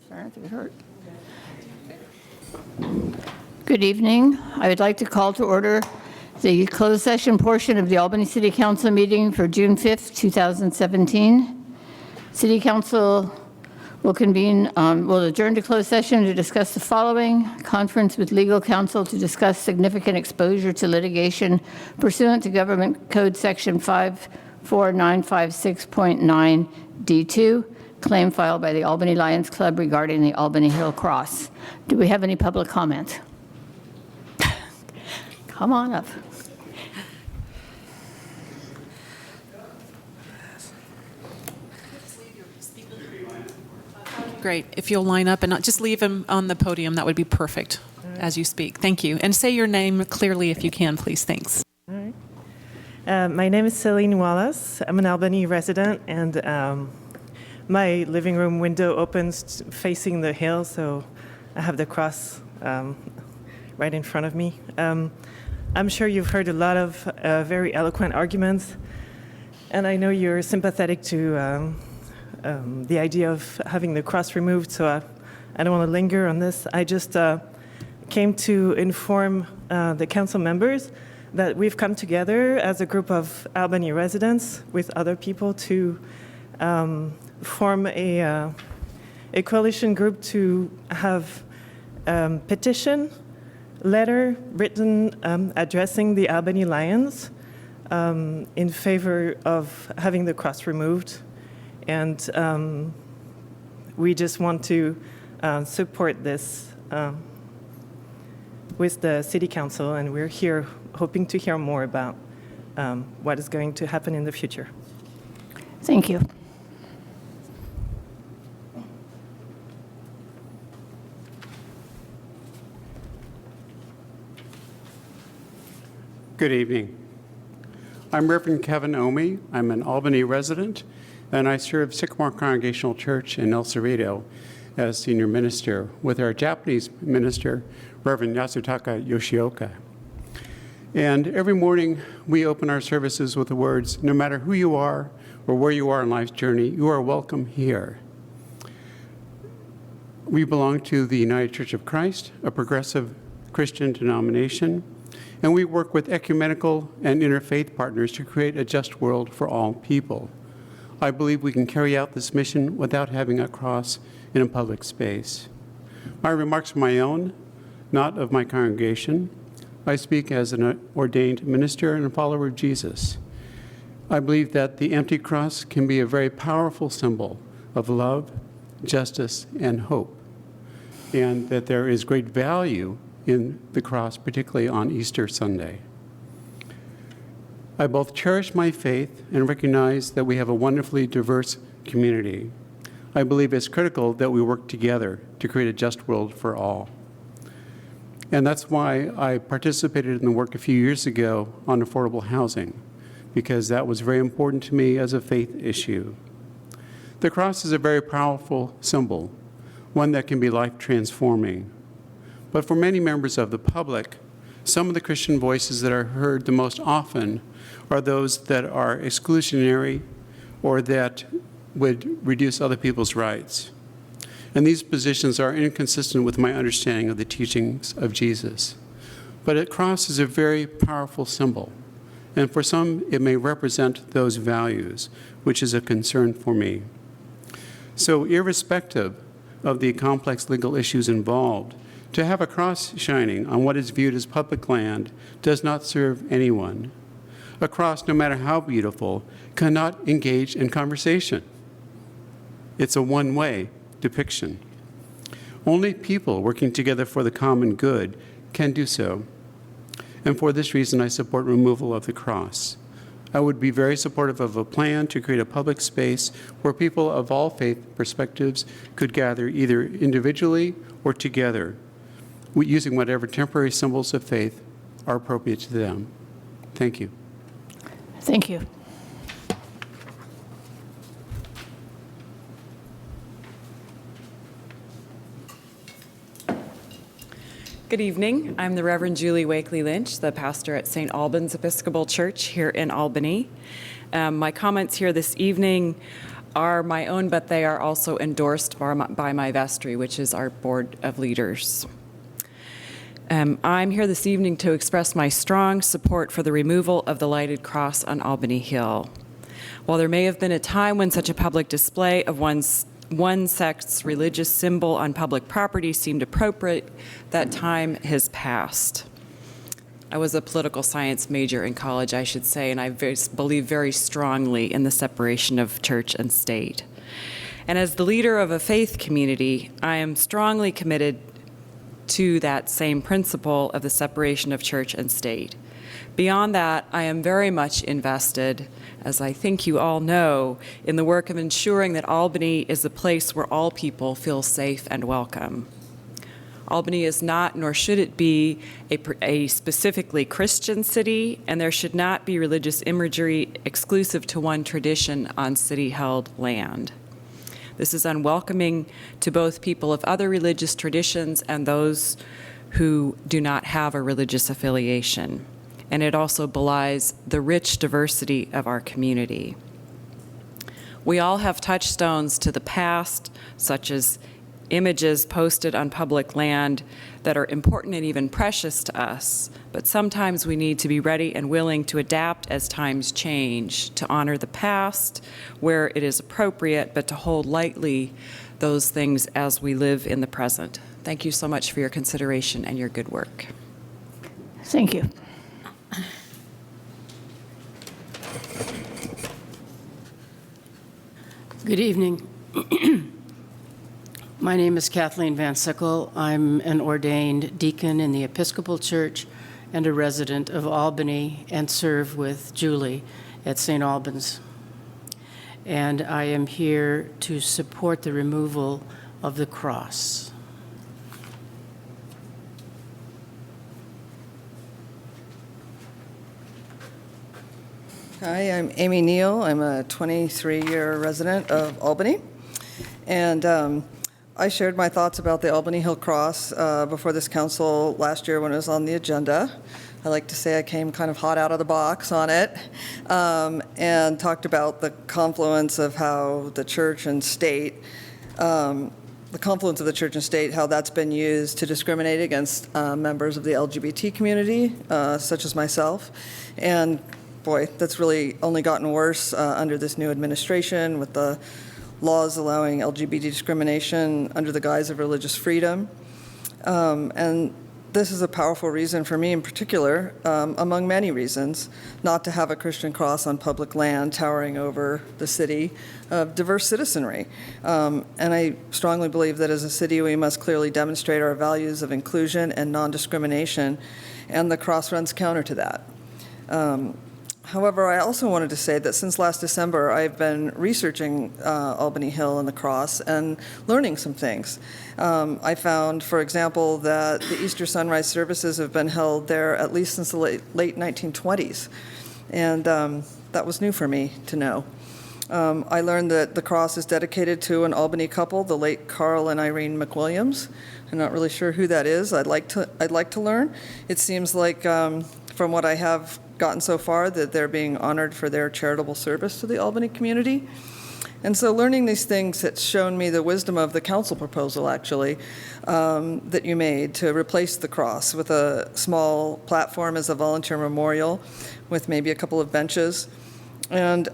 Sorry, I have to get hurt. Good evening. I would like to call to order the closed session portion of the Albany City Council meeting for June 5th, 2017. City Council will adjourn to closed session to discuss the following: conference with legal counsel to discuss significant exposure to litigation pursuant to Government Code Section 54956.9 D2, claim filed by the Albany Lions Club regarding the Albany Hill Cross. Do we have any public comment? Come on up. Great. If you'll line up and not just leave him on the podium, that would be perfect as you speak. Thank you. And say your name clearly if you can, please. Thanks. All right. My name is Celine Wallace. I'm an Albany resident, and my living room window opens facing the hill, so I have the cross right in front of me. I'm sure you've heard a lot of very eloquent arguments, and I know you're sympathetic to the idea of having the cross removed, so I don't want to linger on this. I just came to inform the council members that we've come together as a group of Albany residents with other people to form a coalition group to have petition letter written addressing the Albany Lions in favor of having the cross removed. And we just want to support this with the City Council, and we're here hoping to hear more about what is going to happen in the future. Thank you. Good evening. I'm Reverend Kevin Omi. I'm an Albany resident, and I serve Sycamore Congregational Church in El Cerrito as senior minister with our Japanese minister, Reverend Yasutaka Yoshioka. And every morning we open our services with the words, no matter who you are or where you are in life's journey, you are welcome here. We belong to the United Church of Christ, a progressive Christian denomination, and we work with ecumenical and interfaith partners to create a just world for all people. I believe we can carry out this mission without having a cross in a public space. My remarks are my own, not of my congregation. I speak as an ordained minister and a follower of Jesus. I believe that the empty cross can be a very powerful symbol of love, justice, and hope, and that there is great value in the cross, particularly on Easter Sunday. I both cherish my faith and recognize that we have a wonderfully diverse community. I believe it's critical that we work together to create a just world for all. And that's why I participated in the work a few years ago on affordable housing, because that was very important to me as a faith issue. The cross is a very powerful symbol, one that can be life-transforming. But for many members of the public, some of the Christian voices that are heard the most often are those that are exclusionary or that would reduce other people's rights. And these positions are inconsistent with my understanding of the teachings of Jesus. But a cross is a very powerful symbol, and for some it may represent those values, which is a concern for me. So irrespective of the complex legal issues involved, to have a cross shining on what is viewed as public land does not serve anyone. A cross, no matter how beautiful, cannot engage in conversation. It's a one-way depiction. Only people working together for the common good can do so. And for this reason, I support removal of the cross. I would be very supportive of a plan to create a public space where people of all faith perspectives could gather either individually or together, using whatever temporary symbols of faith are appropriate to them. Thank you. Thank you. Good evening. I'm the Reverend Julie Wakely Lynch, the pastor at St. Albans Episcopal Church here in Albany. My comments here this evening are my own, but they are also endorsed by my vestry, which is our board of leaders. I'm here this evening to express my strong support for the removal of the lighted cross on Albany Hill. While there may have been a time when such a public display of one sect's religious symbol on public property seemed appropriate, that time has passed. I was a political science major in college, I should say, and I believe very strongly in the separation of church and state. And as the leader of a faith community, I am strongly committed to that same principle of the separation of church and state. Beyond that, I am very much invested, as I think you all know, in the work of ensuring that Albany is a place where all people feel safe and welcome. Albany is not, nor should it be, a specifically Christian city, and there should not be religious imagery exclusive to one tradition on city-held land. This is unwelcoming to both people of other religious traditions and those who do not have a religious affiliation. And it also belies the rich diversity of our community. We all have touchstones to the past, such as images posted on public land that are important and even precious to us, but sometimes we need to be ready and willing to adapt as times change, to honor the past where it is appropriate, but to hold lightly those things as we live in the present. Thank you so much for your consideration and your good work. Thank you. Good evening. My name is Kathleen Van Sickle. I'm an ordained deacon in the Episcopal Church and a resident of Albany, and serve with Julie at St. Albans. And I am here to support the removal of the cross. Hi, I'm Amy Neal. I'm a 23-year resident of Albany. And I shared my thoughts about the Albany Hill Cross before this council last year when it was on the agenda. I like to say I came kind of hot out of the box on it, and talked about the confluence of how the church and state, how that's been used to discriminate against members of the LGBT community, such as myself. And boy, that's really only gotten worse under this new administration with the laws allowing LGBT discrimination under the guise of religious freedom. And this is a powerful reason for me in particular, among many reasons, not to have a Christian cross on public land towering over the city of diverse citizenry. And I strongly believe that as a city, we must clearly demonstrate our values of inclusion and non-discrimination, and the cross runs counter to that. However, I also wanted to say that since last December, I've been researching Albany Hill and the cross and learning some things. I found, for example, that the Easter sunrise services have been held there at least since the late 1920s. And that was new for me to know. I learned that the cross is dedicated to an Albany couple, the late Carl and Irene McWilliams. I'm not really sure who that is. I'd like to learn. It seems like, from what I have gotten so far, that they're being honored for their charitable service to the Albany community. And so learning these things has shown me the wisdom of the council proposal, actually, that you made to replace the cross with a small platform as a volunteer memorial with maybe a couple of benches. And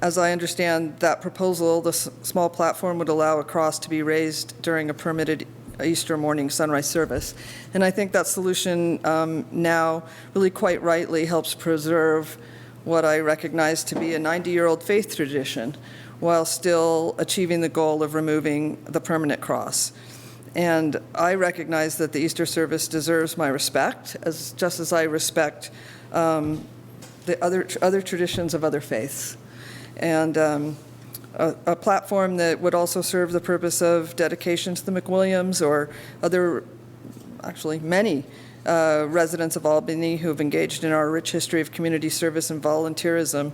as I understand that proposal, the small platform would allow a cross to be raised during a permitted Easter morning sunrise service. And I think that solution now really quite rightly helps preserve what I recognize to be a 90-year-old faith tradition while still achieving the goal of removing the permanent cross. And I recognize that the Easter service deserves my respect, just as I respect the other traditions of other faiths. And a platform that would also serve the purpose of dedication to the McWilliams or other, actually many residents of Albany who have engaged in our rich history of community service and volunteerism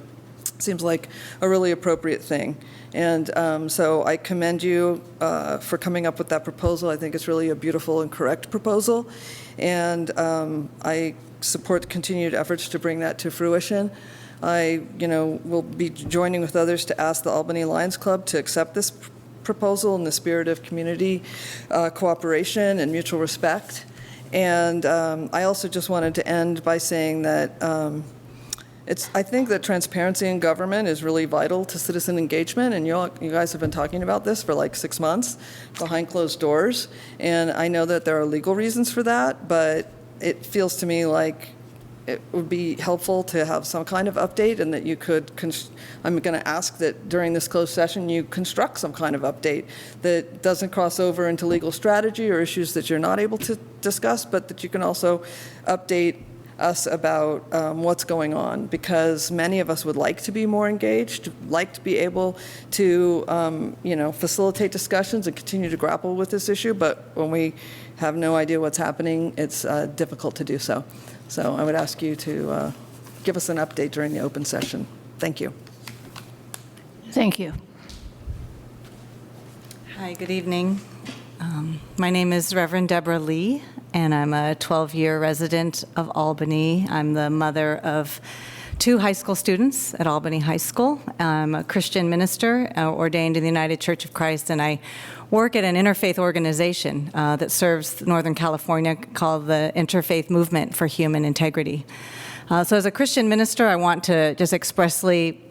seems like a really appropriate thing. And so I commend you for coming up with that proposal. I think it's really a beautiful and correct proposal. And I support continued efforts to bring that to fruition. I, will be joining with others to ask the Albany Lions Club to accept this proposal in the spirit of community cooperation and mutual respect. And I also just wanted to end by saying that I think that transparency in government is really vital to citizen engagement, and you guys have been talking about this for like 6 months behind closed doors, and I know that there are legal reasons for that, but it feels to me like it would be helpful to have some kind of update, and that you could, I'm going to ask that during this closed session you construct some kind of update that doesn't cross over into legal strategy or issues that you're not able to discuss, but that you can also update us about what's going on, because many of us would like to be more engaged, like to be able to facilitate discussions and continue to grapple with this issue, but when we have no idea what's happening, it's difficult to do so. So I would ask you to give us an update during the open session. Thank you. Thank you. Hi, good evening. My name is Reverend Debra Lee, and I'm a 12-year resident of Albany. I'm the mother of 2 high school students at Albany High School. I'm a Christian minister ordained in the United Church of Christ, and I work at an interfaith organization that serves Northern California called the Interfaith Movement for Human Integrity. So as a Christian minister, I want to just expressly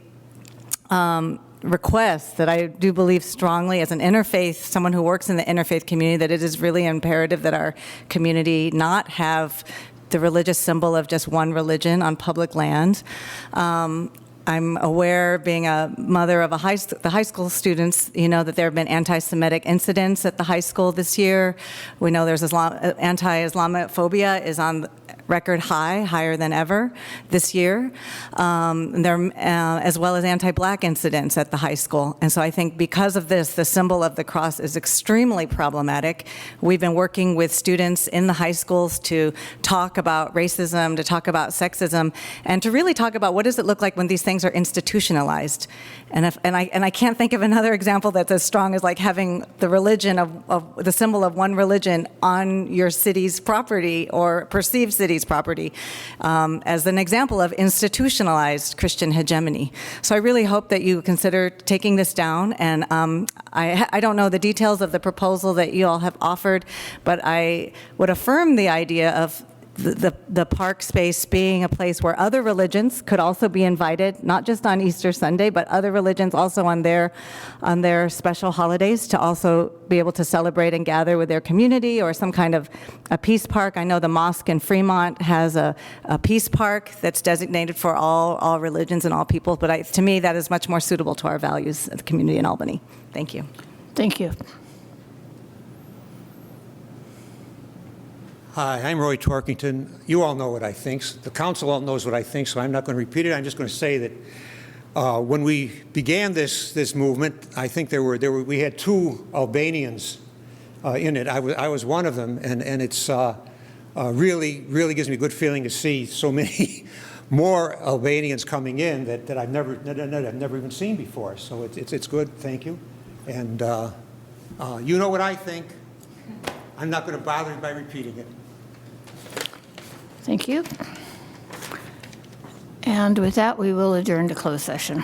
request that I do believe strongly as an interfaith, someone who works in the interfaith community, that it is really imperative that our community not have the religious symbol of just one religion on public land. I'm aware, being a mother of the high school students, that there have been anti-Semitic incidents at the high school this year. We know there's anti-Islamophobia is on record high, higher than ever this year, as well as anti-Black incidents at the high school. And so I think because of this, the symbol of the cross is extremely problematic. We've been working with students in the high schools to talk about racism, to talk about sexism, and to really talk about what does it look like when these things are institutionalized. And I can't think of another example that's as strong as like having the religion of the symbol of one religion on your city's property or perceived city's property as an example of institutionalized Christian hegemony. So I really hope that you consider taking this down. And I don't know the details of the proposal that you all have offered, but I would affirm the idea of the park space being a place where other religions could also be invited, not just on Easter Sunday, but other religions also on their special holidays to also be able to celebrate and gather with their community, or some kind of a peace park. I know the mosque in Fremont has a peace park that's designated for all religions and all people, but to me that is much more suitable to our values of the community in Albany. Thank you. Thank you. Hi, I'm Roy Torkington. You all know what I think. The council all knows what I think, so I'm not going to repeat it. I'm just going to say that when we began this movement, I think we had 2 Albanians in it. I was one of them, and it's really gives me a good feeling to see so many more Albanians coming in that I've never even seen before. So it's good. Thank you. And you know what I think. I'm not going to bother you by repeating it. Thank you. And with that, we will adjourn to closed session.